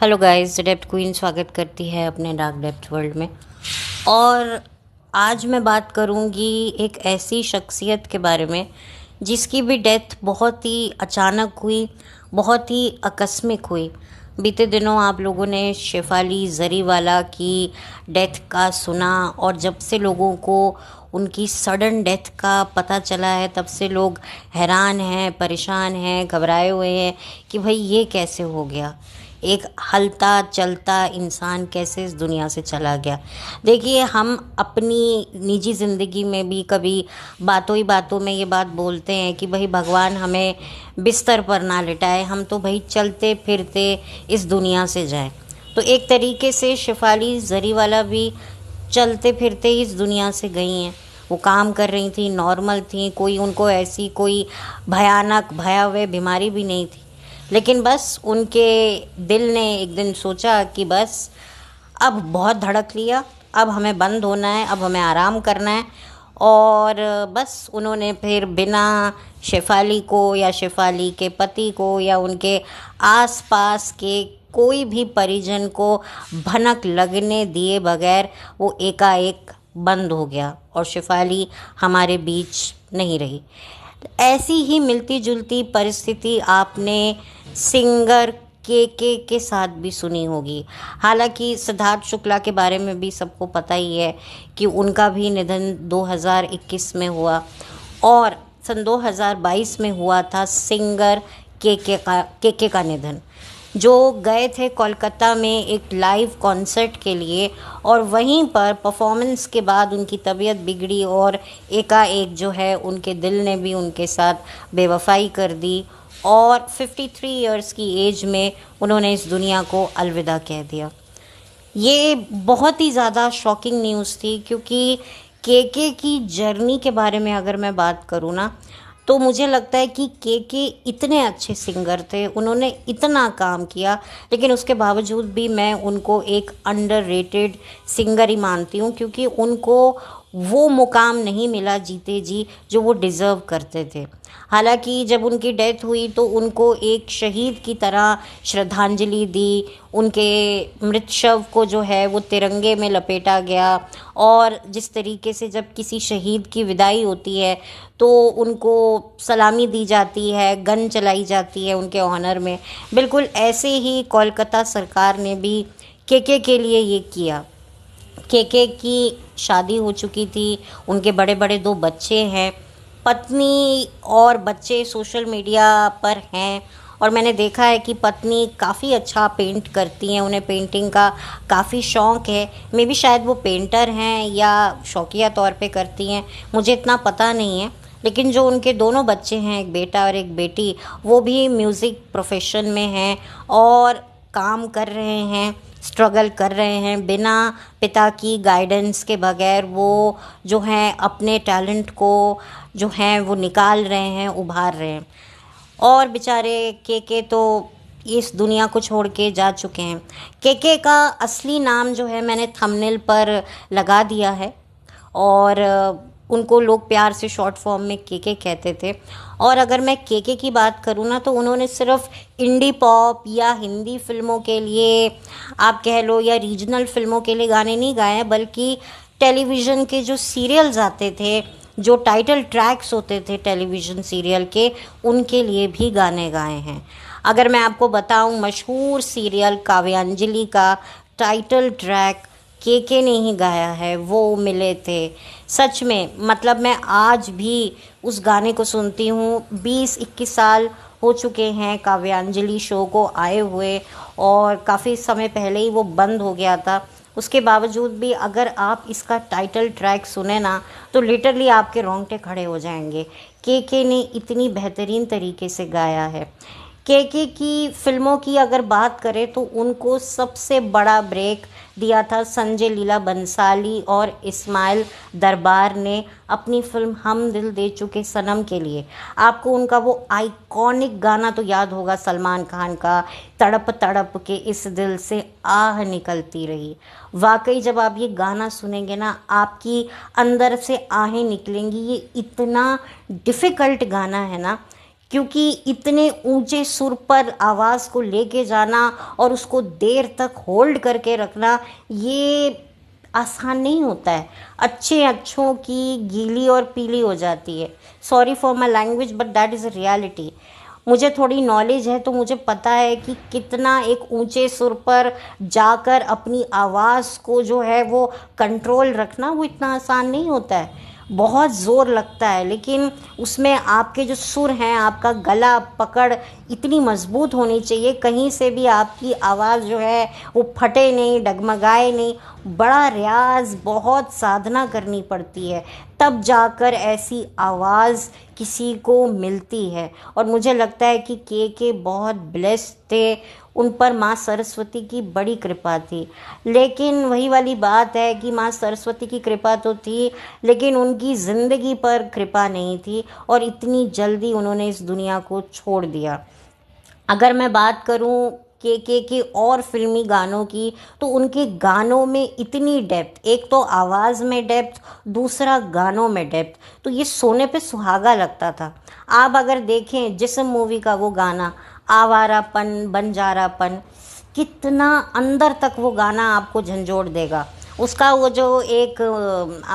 Hello guys, depth queen स्वागत करती है अपने डार्क डेप्थ वर्ल्ड में। और आज मैं बात करूंगी एक ऐसी शख्सियत के बारे में जिसकी भी डेथ बहुत ही अचानक हुई, बहुत ही आकस्मिक हुई। बीते दिनों आप लोगों ने शेफाली जरीवाला की डेथ का सुना, और जब से लोगों को उनकी सडन डेथ का पता चला है तब से लोग हैरान हैं, परेशान हैं, घबराए हुए हैं कि भाई ये कैसे हो गया, एक हलता चलता इंसान कैसे इस दुनिया से चला गया। देखिए, हम अपनी निजी ज़िंदगी में भी कभी बातों ही बातों में ये बात बोलते हैं कि भाई भगवान हमें बिस्तर पर ना लिटाए, हम तो भाई चलते फिरते इस दुनिया से जाएं। तो एक तरीके से शेफाली जरीवाला भी चलते फिरते ही इस दुनिया से गई हैं। वो काम कर रही थी, नॉर्मल थी, कोई उनको ऐसी कोई भयानक भयावह बीमारी भी नहीं थी। लेकिन बस उनके दिल ने एक दिन सोचा कि बस अब बहुत धड़क लिया, अब हमें बंद होना है, अब हमें आराम करना है। और बस उन्होंने फिर बिना शेफाली को या शेफाली के पति को या उनके आसपास के कोई भी परिजन को भनक लगने दिए बगैर वो एकाएक बंद हो गया और शेफाली हमारे बीच नहीं रही। ऐसी ही मिलती जुलती परिस्थिति आपने सिंगर के साथ भी सुनी होगी। हालांकि सिद्धार्थ शुक्ला के बारे में भी सबको पता ही है कि उनका भी निधन 2021 में हुआ, और सन 2022 में हुआ था सिंगर के का निधन, जो गए थे कोलकाता में एक लाइव कॉन्सर्ट के लिए, और वहीं पर परफॉर्मेंस के बाद उनकी तबीयत बिगड़ी और एकाएक जो है उनके दिल ने भी उनके साथ बेवफाई कर दी, और 53 इयर्स की एज में उन्होंने इस दुनिया को अलविदा कह दिया। ये बहुत ही ज़्यादा शॉकिंग न्यूज़ थी, क्योंकि के की जर्नी के बारे में अगर मैं बात करूँ ना, तो मुझे लगता है कि के इतने अच्छे सिंगर थे, उन्होंने इतना काम किया, लेकिन उसके बावजूद भी मैं उनको एक अंडररेटेड सिंगर ही मानती हूँ, क्योंकि उनको वो मुकाम नहीं मिला जीते जी जो वो डिज़र्व करते थे। हालांकि जब उनकी डेथ हुई तो उनको एक शहीद की तरह श्रद्धांजलि दी, उनके मृत शव को जो है वो तिरंगे में लपेटा गया, और जिस तरीके से जब किसी शहीद की विदाई होती है तो उनको सलामी दी जाती है, गन चलाई जाती है उनके ऑनर में, बिल्कुल ऐसे ही कोलकाता सरकार ने भी के लिए ये किया। के की शादी हो चुकी थी, उनके बड़े बड़े 2 बच्चे हैं, पत्नी और बच्चे सोशल मीडिया पर हैं, और मैंने देखा है कि पत्नी काफ़ी अच्छा पेंट करती हैं, उन्हें पेंटिंग का काफ़ी शौक़ है। मे बी शायद वो पेंटर हैं या शौकिया तौर पे करती हैं, मुझे इतना पता नहीं है। लेकिन जो उनके दोनों बच्चे हैं, एक बेटा और एक बेटी, वो भी म्यूज़िक प्रोफेशन में हैं और काम कर रहे हैं, स्ट्रगल कर रहे हैं। बिना पिता की गाइडेंस के बगैर वो जो हैं अपने टैलेंट को जो हैं वो निकाल रहे हैं, उभार रहे हैं। और बेचारे के तो इस दुनिया को छोड़ के जा चुके हैं। के का असली नाम जो है मैंने थंबनेल पर लगा दिया है, और उनको लोग प्यार से शॉर्ट फॉर्म में के कहते थे। और अगर मैं के की बात करूँ ना, तो उन्होंने सिर्फ इंडी पॉप या हिंदी फिल्मों के लिए आप कह लो या रीजनल फिल्मों के लिए गाने नहीं गाए हैं, बल्कि टेलीविज़न के जो सीरियल्स आते थे, जो टाइटल ट्रैक्स होते थे टेलीविज़न सीरियल के, उनके लिए भी गाने गाए हैं। अगर मैं आपको बताऊं, मशहूर सीरियल काव्यांजलि का टाइटल ट्रैक के ने ही गाया है, वो मिले थे। सच में, मतलब मैं आज भी उस गाने को सुनती हूँ। 20-21 साल हो चुके हैं काव्यांजलि शो को आए हुए, और काफ़ी समय पहले ही वो बंद हो गया था। उसके बावजूद भी अगर आप इसका टाइटल ट्रैक सुने ना, तो लिटरली आपके रोंगटे खड़े हो जाएंगे। के ने इतनी बेहतरीन तरीके से गाया है। के की फिल्मों की अगर बात करें तो उनको सबसे बड़ा ब्रेक दिया था संजय लीला बंसाली और इस्माइल दरबार ने अपनी फिल्म हम दिल दे चुके सनम के लिए। आपको उनका वो आइकॉनिक गाना तो याद होगा, सलमान खान का, तड़प तड़प के इस दिल से आह निकलती रही। वाकई जब आप ये गाना सुनेंगे ना, आपकी अंदर से आहें निकलेंगी। ये इतना डिफ़िकल्ट गाना है ना क्योंकि इतने ऊंचे सुर पर आवाज़ को लेके जाना और उसको देर तक होल्ड करके रखना, ये आसान नहीं होता है। अच्छे अच्छों की गीली और पीली हो जाती है। Sorry for my language but that is a reality. मुझे थोड़ी नॉलेज है तो मुझे पता है कि कितना एक ऊंचे सुर पर जाकर अपनी आवाज़ को जो है वो कंट्रोल रखना, वो इतना आसान नहीं होता है। बहुत ज़ोर लगता है, लेकिन उसमें आपके जो सुर हैं, आपका गला पकड़ इतनी मज़बूत होनी चाहिए, कहीं से भी आपकी आवाज़ जो है वो फटे नहीं, डगमगाए नहीं। बड़ा रियाज़, बहुत साधना करनी पड़ती है, तब जाकर ऐसी आवाज़ किसी को मिलती है। और मुझे लगता है कि के बहुत ब्लेस्ड थे, उन पर माँ सरस्वती की बड़ी कृपा थी। लेकिन वही वाली बात है कि माँ सरस्वती की कृपा तो थी, लेकिन उनकी ज़िंदगी पर कृपा नहीं थी और इतनी जल्दी उन्होंने इस दुनिया को छोड़ दिया। अगर मैं बात करूं के और फिल्मी गानों की, तो उनके गानों में इतनी डेप्थ, एक तो आवाज़ में डेप्थ, दूसरा गानों में डेप्थ, तो ये सोने पे सुहागा लगता था। आप अगर देखें जिस्म मूवी का वो गाना आवारापन बंजारापन, कितना अंदर तक वो गाना आपको झंझोड़ देगा। उसका वो जो एक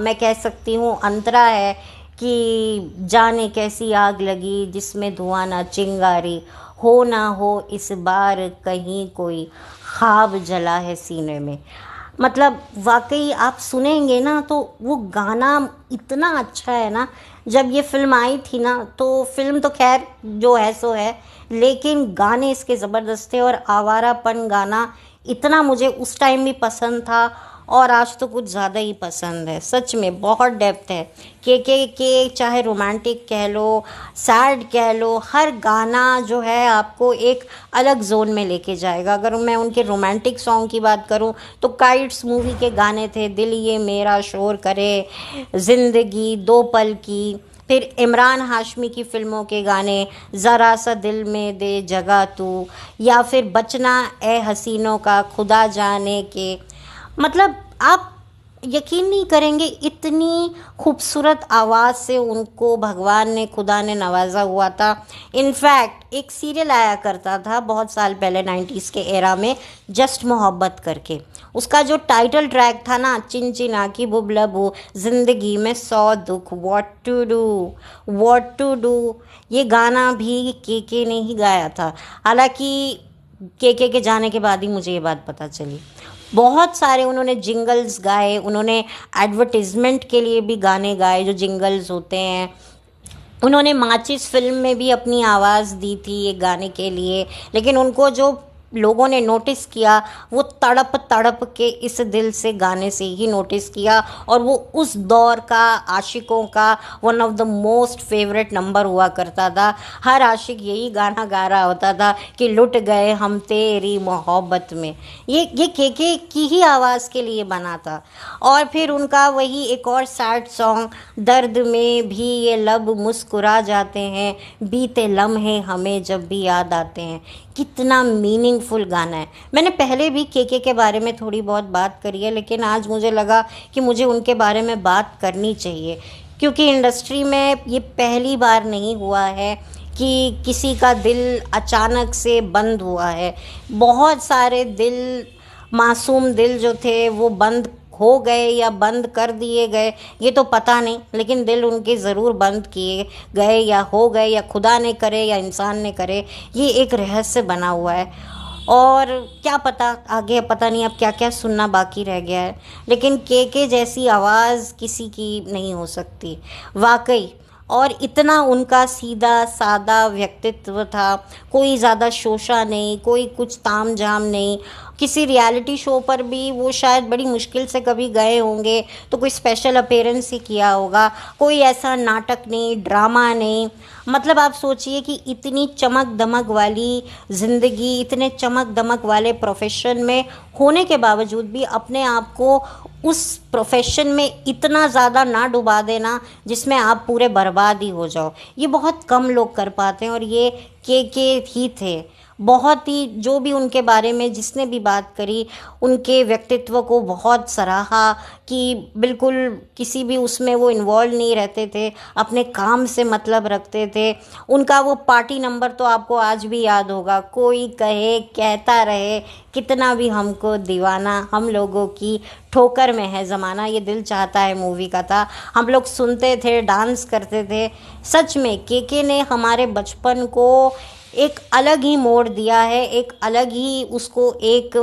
मैं कह सकती हूँ अंतरा है कि जाने कैसी आग लगी जिसमें धुआं ना चिंगारी, हो ना हो इस बार कहीं कोई ख्वाब जला है सीने में। मतलब वाकई आप सुनेंगे ना तो वो गाना इतना अच्छा है ना। जब ये फिल्म आई थी ना, तो फिल्म तो खैर जो है सो है, लेकिन गाने इसके ज़बरदस्त थे। और आवारापन गाना इतना मुझे उस टाइम भी पसंद था और आज तो कुछ ज़्यादा ही पसंद है। सच में बहुत डेप्थ है। के चाहे रोमांटिक कह लो, सैड कह लो, हर गाना जो है आपको एक अलग जोन में लेके जाएगा। अगर मैं उनके रोमांटिक सॉन्ग की बात करूं तो काइट्स मूवी के गाने थे, दिल ये मेरा शोर करे, ज़िंदगी दो पल की। फिर इमरान हाशमी की फ़िल्मों के गाने, ज़रा सा दिल में दे जगह तू, या फिर बचना ए हसीनों का खुदा जाने के। मतलब आप यकीन नहीं करेंगे, इतनी खूबसूरत आवाज़ से उनको भगवान ने, खुदा ने नवाजा हुआ था। इनफैक्ट एक सीरियल आया करता था बहुत साल पहले 90s के एरा में, जस्ट मोहब्बत करके। उसका जो टाइटल ट्रैक था ना, चिनचिना की बुबलबू, ज़िंदगी में 100 दुख, व्हाट टू डू, ये गाना भी के ने ही गाया था। हालांकि के जाने के बाद ही मुझे ये बात पता चली। बहुत सारे उन्होंने जिंगल्स गाए, उन्होंने एडवर्टीज़मेंट के लिए भी गाने गाए जो जिंगल्स होते हैं। उन्होंने माचिस फिल्म में भी अपनी आवाज़ दी थी एक गाने के लिए, लेकिन उनको जो लोगों ने नोटिस किया वो तड़प तड़प के इस दिल से गाने से ही नोटिस किया। और वो उस दौर का आशिकों का one of the most favourite number हुआ करता था। हर आशिक यही गाना गा रहा होता था कि लुट गए हम तेरी मोहब्बत में। ये के की ही आवाज़ के लिए बना था। और फिर उनका वही एक और सैड सॉन्ग, दर्द में भी ये लब मुस्कुरा जाते हैं, बीते लम्हे हमें जब भी याद आते हैं। कितना मीनिंगफुल गाना है। मैंने पहले भी के बारे में थोड़ी बहुत बात करी है, लेकिन आज मुझे लगा कि मुझे उनके बारे में बात करनी चाहिए, क्योंकि इंडस्ट्री में ये पहली बार नहीं हुआ है कि किसी का दिल अचानक से बंद हुआ है। बहुत सारे दिल, मासूम दिल जो थे वो बंद हो गए या बंद कर दिए गए, ये तो पता नहीं, लेकिन दिल उनके ज़रूर बंद किए गए या हो गए, या खुदा ने करे या इंसान ने करे, ये एक रहस्य बना हुआ है। और क्या पता आगे, पता नहीं अब क्या क्या सुनना बाकी रह गया है। लेकिन के जैसी आवाज़ किसी की नहीं हो सकती वाकई। और इतना उनका सीधा सादा व्यक्तित्व था, कोई ज़्यादा शोशा नहीं, कोई कुछ ताम झाम नहीं। किसी रियलिटी शो पर भी वो शायद बड़ी मुश्किल से कभी गए होंगे तो कोई स्पेशल अपीयरेंस ही किया होगा। कोई ऐसा नाटक नहीं, ड्रामा नहीं। मतलब आप सोचिए कि इतनी चमक दमक वाली ज़िंदगी, इतने चमक दमक वाले प्रोफेशन में होने के बावजूद भी अपने आप को उस प्रोफेशन में इतना ज़्यादा ना डुबा देना जिसमें आप पूरे बर्बाद ही हो जाओ। ये बहुत कम लोग कर पाते हैं और ये के ही थे। बहुत ही, जो भी उनके बारे में जिसने भी बात करी, उनके व्यक्तित्व को बहुत सराहा कि बिल्कुल किसी भी उसमें वो इन्वॉल्व नहीं रहते थे, अपने काम से मतलब रखते थे। उनका वो पार्टी नंबर तो आपको आज भी याद होगा, कोई कहे कहता रहे कितना भी हमको दीवाना, हम लोगों की ठोकर में है ज़माना, ये दिल चाहता है मूवी का था। हम लोग सुनते थे, डांस करते थे। सच में केके ने हमारे बचपन को एक अलग ही मोड़ दिया है, एक अलग ही उसको एक,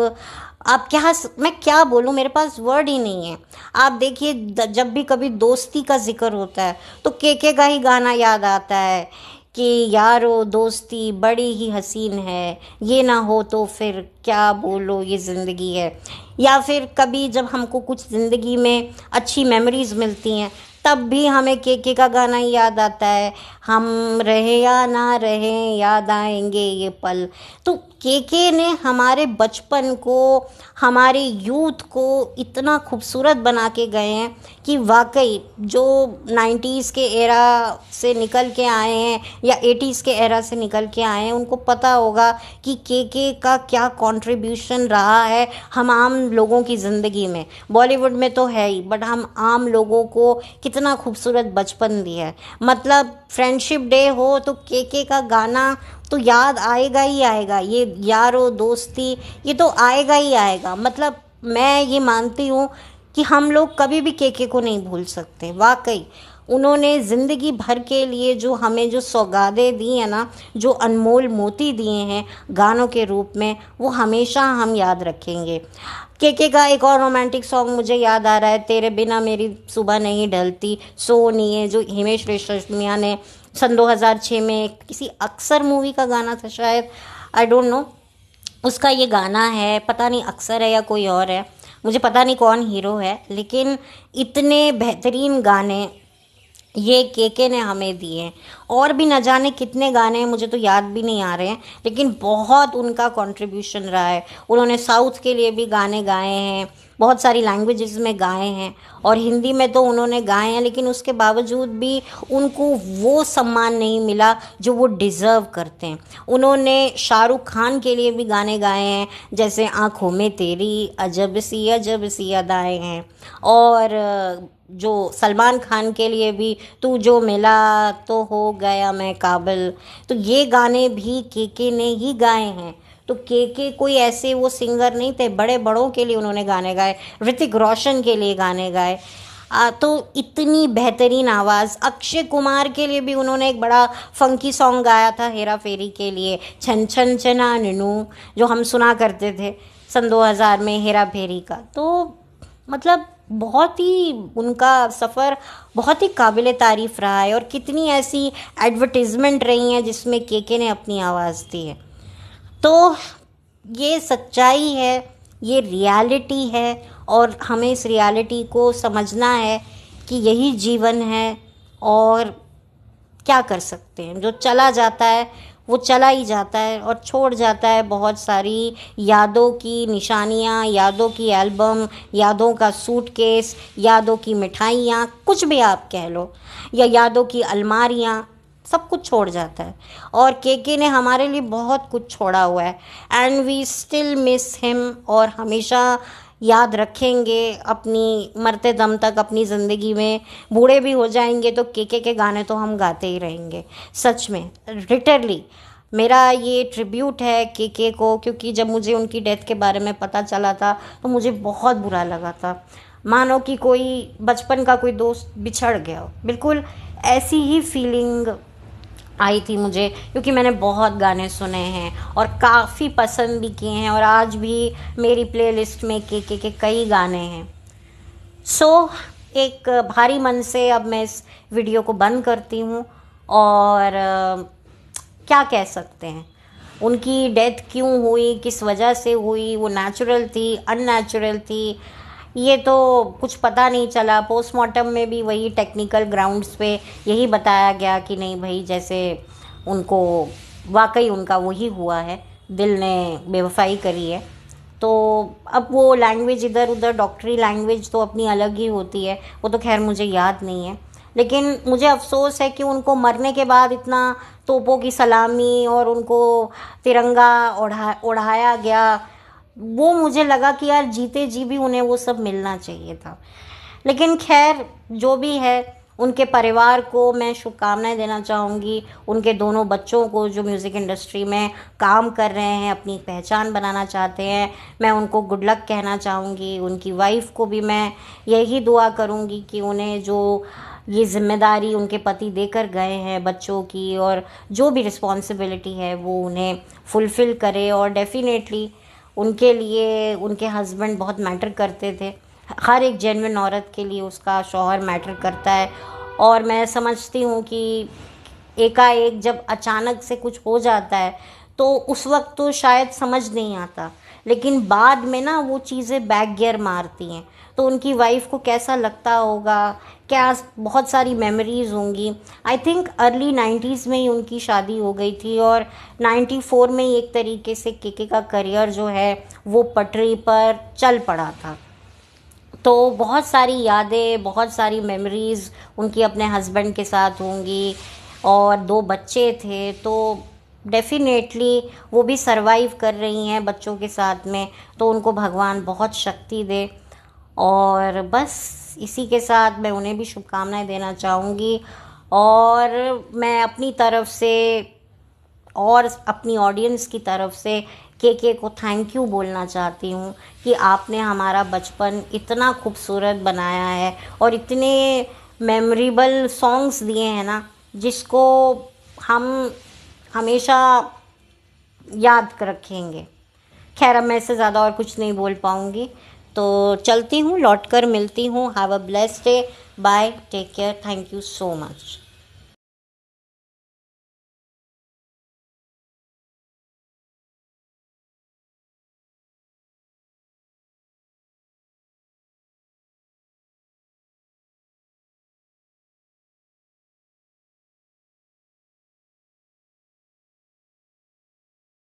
आप क्या, मैं क्या बोलूँ, मेरे पास वर्ड ही नहीं है। आप देखिए जब भी कभी दोस्ती का जिक्र होता है तो केके का ही गाना याद आता है कि यारो दोस्ती बड़ी ही हसीन है, ये ना हो तो फिर क्या बोलो ये ज़िंदगी है। या फिर कभी जब हमको कुछ ज़िंदगी में अच्छी मेमोरीज़ मिलती हैं तब भी हमें केके का गाना ही याद आता है, हम रहे या ना रहे याद आएंगे ये पल। तो केके ने हमारे बचपन को, हमारे यूथ को इतना खूबसूरत बना के गए हैं कि वाकई जो 90s के एरा से निकल के आए हैं या 80s के एरा से निकल के आए हैं उनको पता होगा कि केके का क्या कंट्रीब्यूशन रहा है हम आम लोगों की ज़िंदगी में। बॉलीवुड में तो है ही, बट हम आम लोगों को कितना खूबसूरत बचपन दिया है। मतलब फ्रेंडशिप डे हो तो केके का गाना तो याद आएगा ही आएगा, ये यारो दोस्ती ये तो आएगा ही आएगा। मतलब मैं ये मानती हूँ कि हम लोग कभी भी केके को नहीं भूल सकते। वाकई उन्होंने ज़िंदगी भर के लिए जो हमें जो सौगातें दी हैं ना, जो अनमोल मोती दिए हैं गानों के रूप में, वो हमेशा हम याद रखेंगे। केके का एक और रोमांटिक सॉन्ग मुझे याद आ रहा है, तेरे बिना मेरी सुबह नहीं ढलती सोनिए, जो हिमेश रेशमिया ने सन 2006 में किसी अक्सर मूवी का गाना था शायद, आई डोंट नो, उसका ये गाना है। पता नहीं अक्सर है या कोई और है, मुझे पता नहीं कौन हीरो है, लेकिन इतने बेहतरीन गाने ये केके ने हमें दिए हैं। और भी न जाने कितने गाने हैं, मुझे तो याद भी नहीं आ रहे हैं, लेकिन बहुत उनका कंट्रीब्यूशन रहा है। उन्होंने साउथ के लिए भी गाने गाए हैं, बहुत सारी लैंग्वेजेस में गाए हैं और हिंदी में तो उन्होंने गाए हैं, लेकिन उसके बावजूद भी उनको वो सम्मान नहीं मिला जो वो डिज़र्व करते हैं। उन्होंने शाहरुख खान के लिए भी गाने गाए हैं, जैसे आँखों में तेरी अजब सी अदाएं हैं, और जो सलमान खान के लिए भी तू जो मिला तो हो गया मैं काबिल। तो ये गाने भी केके ने ही गाए हैं। तो केके कोई ऐसे वो सिंगर नहीं थे, बड़े बड़ों के लिए उन्होंने गाने गाए, ऋतिक रोशन के लिए गाने गाए। तो इतनी बेहतरीन आवाज़। अक्षय कुमार के लिए भी उन्होंने एक बड़ा फंकी सॉन्ग गाया था हेरा फेरी के लिए, छन छन चना ननू, जो हम सुना करते थे सन 2000 में हेरा फेरी का। तो मतलब बहुत ही उनका सफ़र बहुत ही काबिल तारीफ़ रहा है, और कितनी ऐसी एडवर्टीज़मेंट रही हैं जिसमें केके ने अपनी आवाज़ दी है। तो ये सच्चाई है, ये रियलिटी है, और हमें इस रियलिटी को समझना है कि यही जीवन है, और क्या कर सकते हैं। जो चला जाता है वो चला ही जाता है और छोड़ जाता है बहुत सारी यादों की निशानियाँ, यादों की एल्बम, यादों का सूटकेस, यादों की मिठाइयाँ, कुछ भी आप कह लो, या यादों की अलमारियाँ, सब कुछ छोड़ जाता है। और केके ने हमारे लिए बहुत कुछ छोड़ा हुआ है, and we still miss him, और हमेशा याद रखेंगे अपनी मरते दम तक अपनी ज़िंदगी में। बूढ़े भी हो जाएंगे तो केके के गाने तो हम गाते ही रहेंगे। सच में लिटरली मेरा ये ट्रिब्यूट है केके को, क्योंकि जब मुझे उनकी डेथ के बारे में पता चला था तो मुझे बहुत बुरा लगा था, मानो कि कोई बचपन का कोई दोस्त बिछड़ गया हो। बिल्कुल ऐसी ही फीलिंग आई थी मुझे, क्योंकि मैंने बहुत गाने सुने हैं और काफ़ी पसंद भी किए हैं, और आज भी मेरी प्लेलिस्ट में केके के कई गाने हैं। सो एक भारी मन से अब मैं इस वीडियो को बंद करती हूँ। और क्या कह सकते हैं, उनकी डेथ क्यों हुई, किस वजह से हुई, वो नेचुरल थी अननेचुरल थी, ये तो कुछ पता नहीं चला। पोस्टमार्टम में भी वही टेक्निकल ग्राउंड्स पे यही बताया गया कि नहीं भाई, जैसे उनको वाकई उनका वही हुआ है, दिल ने बेवफाई करी है। तो अब वो लैंग्वेज इधर उधर, डॉक्टरी लैंग्वेज तो अपनी अलग ही होती है, वो तो खैर मुझे याद नहीं है। लेकिन मुझे अफ़सोस है कि उनको मरने के बाद इतना तोपों की सलामी और उनको तिरंगा उड़ाया गया, वो मुझे लगा कि यार जीते जी भी उन्हें वो सब मिलना चाहिए था। लेकिन खैर जो भी है, उनके परिवार को मैं शुभकामनाएं देना चाहूँगी, उनके दोनों बच्चों को जो म्यूज़िक इंडस्ट्री में काम कर रहे हैं, अपनी पहचान बनाना चाहते हैं, मैं उनको गुड लक कहना चाहूँगी। उनकी वाइफ को भी मैं यही दुआ करूँगी कि उन्हें जो ये जिम्मेदारी उनके पति देकर गए हैं बच्चों की, और जो भी रिस्पॉन्सिबिलिटी है वो उन्हें फुलफ़िल करे। और डेफिनेटली उनके लिए उनके हस्बैंड बहुत मैटर करते थे, हर एक जेन्युइन औरत के लिए उसका शौहर मैटर करता है। और मैं समझती हूँ कि एकाएक जब अचानक से कुछ हो जाता है तो उस वक्त तो शायद समझ नहीं आता, लेकिन बाद में ना वो चीज़ें बैक गियर मारती हैं। तो उनकी वाइफ को कैसा लगता होगा, क्या बहुत सारी मेमोरीज़ होंगी। आई थिंक अर्ली 90s में ही उनकी शादी हो गई थी और 94 में ही एक तरीके से केके का करियर जो है वो पटरी पर चल पड़ा था। तो बहुत सारी यादें, बहुत सारी मेमोरीज़ उनकी अपने हस्बैंड के साथ होंगी, और 2 बच्चे थे तो डेफिनेटली वो भी सरवाइव कर रही हैं बच्चों के साथ में। तो उनको भगवान बहुत शक्ति दे। और बस इसी के साथ मैं उन्हें भी शुभकामनाएं देना चाहूँगी। और मैं अपनी तरफ से और अपनी ऑडियंस की तरफ से केके को थैंक यू बोलना चाहती हूँ कि आपने हमारा बचपन इतना खूबसूरत बनाया है और इतने मेमोरेबल सॉन्ग्स दिए हैं ना, जिसको हम हमेशा याद रखेंगे। खैर अब मैं इससे ज़्यादा और कुछ नहीं बोल पाऊँगी, तो चलती हूँ, लौट कर मिलती हूँ। Have a blessed day, bye, take care, thank you so much.